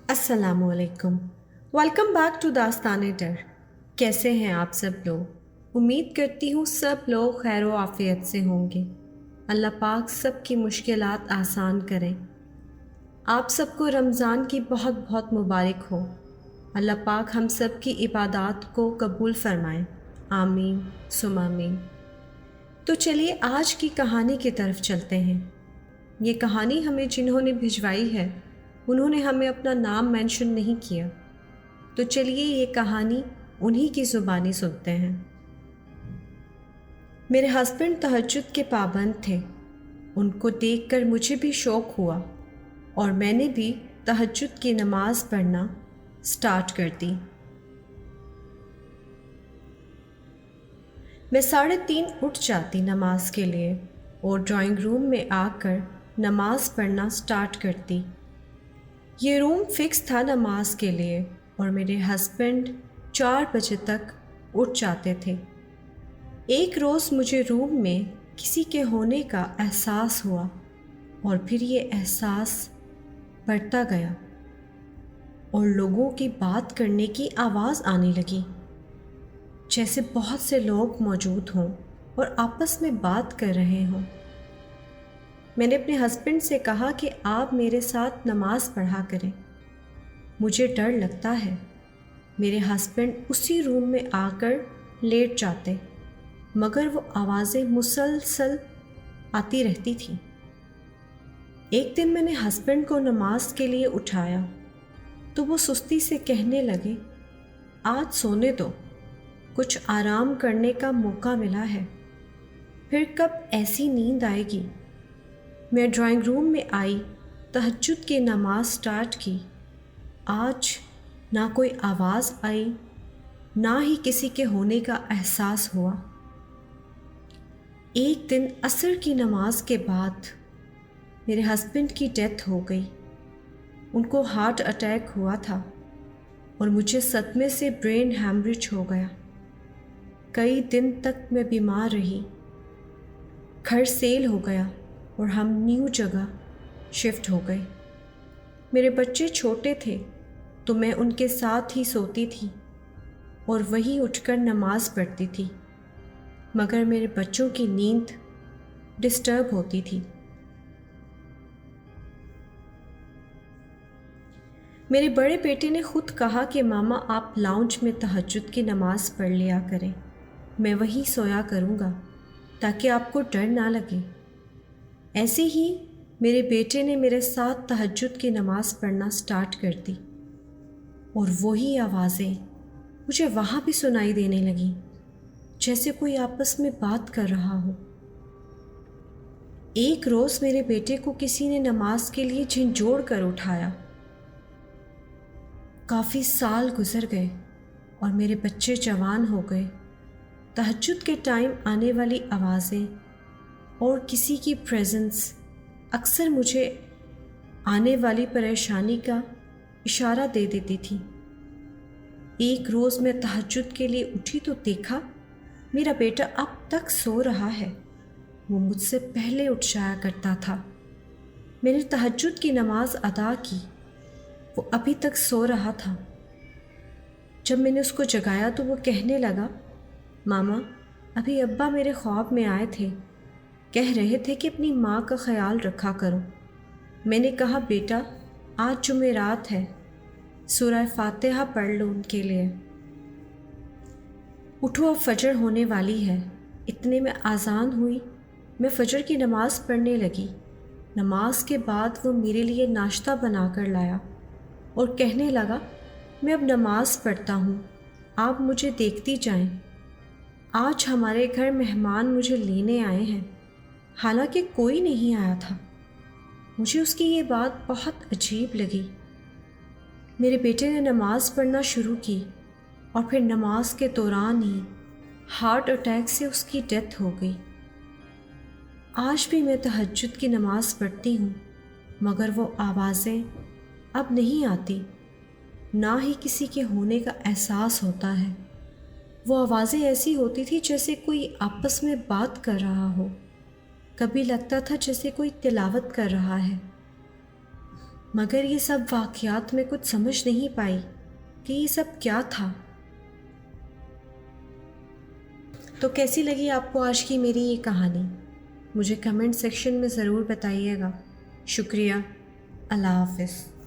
السلام علیکم. Welcome back to داستان ڈر. کیسے ہیں آپ سب لوگ؟ امید کرتی ہوں سب لوگ خیر و عافیت سے ہوں گے. اللہ پاک سب کی مشکلات آسان کریں. آپ سب کو رمضان کی بہت بہت مبارک ہو. اللہ پاک ہم سب کی عبادات کو قبول فرمائیں. آمین ثم آمین. تو چلیے آج کی کہانی کی طرف چلتے ہیں. یہ کہانی ہمیں جنہوں نے بھجوائی ہے انہوں نے ہمیں اپنا نام مینشن نہیں کیا، تو چلیے یہ کہانی انہی کی زبانی سنتے ہیں. میرے ہسبینڈ تہجد کے پابند تھے. ان کو دیکھ کر مجھے بھی شوق ہوا اور میں نے بھی تہجد کی نماز پڑھنا سٹارٹ کر دی. میں 3:30 اٹھ جاتی نماز کے لیے اور ڈرائنگ روم میں آ کر نماز پڑھنا سٹارٹ کرتی. یہ روم فکس تھا نماز کے لیے اور میرے ہسبینڈ 4 بجے تک اٹھ جاتے تھے. ایک روز مجھے روم میں کسی کے ہونے کا احساس ہوا اور پھر یہ احساس بڑھتا گیا اور لوگوں کی بات کرنے کی آواز آنے لگی، جیسے بہت سے لوگ موجود ہوں اور آپس میں بات کر رہے ہوں. میں نے اپنے ہسبینڈ سے کہا کہ آپ میرے ساتھ نماز پڑھا کریں، مجھے ڈر لگتا ہے. میرے ہسبینڈ اسی روم میں آ کر لیٹ جاتے مگر وہ آوازیں مسلسل آتی رہتی تھیں. ایک دن میں نے ہسبینڈ کو نماز کے لیے اٹھایا تو وہ سستی سے کہنے لگے، آج سونے دو، کچھ آرام کرنے کا موقع ملا ہے، پھر کب ایسی نیند آئے گی. میں ڈرائنگ روم میں آئی، تہجد کی نماز سٹارٹ کی. آج نہ کوئی آواز آئی نہ ہی کسی کے ہونے کا احساس ہوا. ایک دن عصر کی نماز کے بعد میرے ہسبینڈ کی ڈیتھ ہو گئی. ان کو ہارٹ اٹیک ہوا تھا اور مجھے صدمے سے برین ہیمریج ہو گیا. کئی دن تک میں بیمار رہی. گھر سیل ہو گیا اور ہم نیو جگہ شفٹ ہو گئے. میرے بچے چھوٹے تھے تو میں ان کے ساتھ ہی سوتی تھی اور وہی اٹھ کر نماز پڑھتی تھی، مگر میرے بچوں کی نیند ڈسٹرب ہوتی تھی. میرے بڑے بیٹے نے خود کہا کہ ماما آپ لاؤنج میں تہجد کی نماز پڑھ لیا کریں، میں وہیں سویا کروں گا تاکہ آپ کو ڈر نہ لگے. ایسے ہی میرے بیٹے نے میرے ساتھ تہجد کی نماز پڑھنا سٹارٹ کر دی اور وہی آوازیں مجھے وہاں بھی سنائی دینے لگیں، جیسے کوئی آپس میں بات کر رہا ہو. ایک روز میرے بیٹے کو کسی نے نماز کے لیے جھنجھوڑ کر اٹھایا. کافی سال گزر گئے اور میرے بچے جوان ہو گئے. تہجد کے ٹائم آنے والی آوازیں اور کسی کی پریزنس اکثر مجھے آنے والی پریشانی کا اشارہ دے دیتی تھی. ایک روز میں تہجد کے لیے اٹھی تو دیکھا میرا بیٹا اب تک سو رہا ہے. وہ مجھ سے پہلے اٹھ جایا کرتا تھا. میں نے تہجد کی نماز ادا کی، وہ ابھی تک سو رہا تھا. جب میں نے اس کو جگایا تو وہ کہنے لگا، ماما ابھی ابا میرے خواب میں آئے تھے، کہہ رہے تھے کہ اپنی ماں کا خیال رکھا کرو. میں نے کہا بیٹا آج جمعرات ہے، سورہ فاتحہ پڑھ لو ان کے لیے. اٹھو اب فجر ہونے والی ہے. اتنے میں اذان ہوئی. میں فجر کی نماز پڑھنے لگی. نماز کے بعد وہ میرے لیے ناشتہ بنا کر لایا اور کہنے لگا، میں اب نماز پڑھتا ہوں، آپ مجھے دیکھتی جائیں. آج ہمارے گھر مہمان مجھے لینے آئے ہیں، حالانکہ کوئی نہیں آیا تھا. مجھے اس کی یہ بات بہت عجیب لگی. میرے بیٹے نے نماز پڑھنا شروع کی اور پھر نماز کے دوران ہی ہارٹ اٹیک سے اس کی ڈیتھ ہو گئی. آج بھی میں تہجد کی نماز پڑھتی ہوں مگر وہ آوازیں اب نہیں آتی، نہ ہی کسی کے ہونے کا احساس ہوتا ہے. وہ آوازیں ایسی ہوتی تھی جیسے کوئی آپس میں بات کر رہا ہو. کبھی لگتا تھا جیسے کوئی تلاوت کر رہا ہے مگر یہ سب واقعات میں کچھ سمجھ نہیں پائی کہ یہ سب کیا تھا۔ تو کیسی لگی آپ کو آج کی میری یہ کہانی؟ مجھے کمنٹ سیکشن میں ضرور بتائیے گا۔ شکریہ۔ اللہ حافظ۔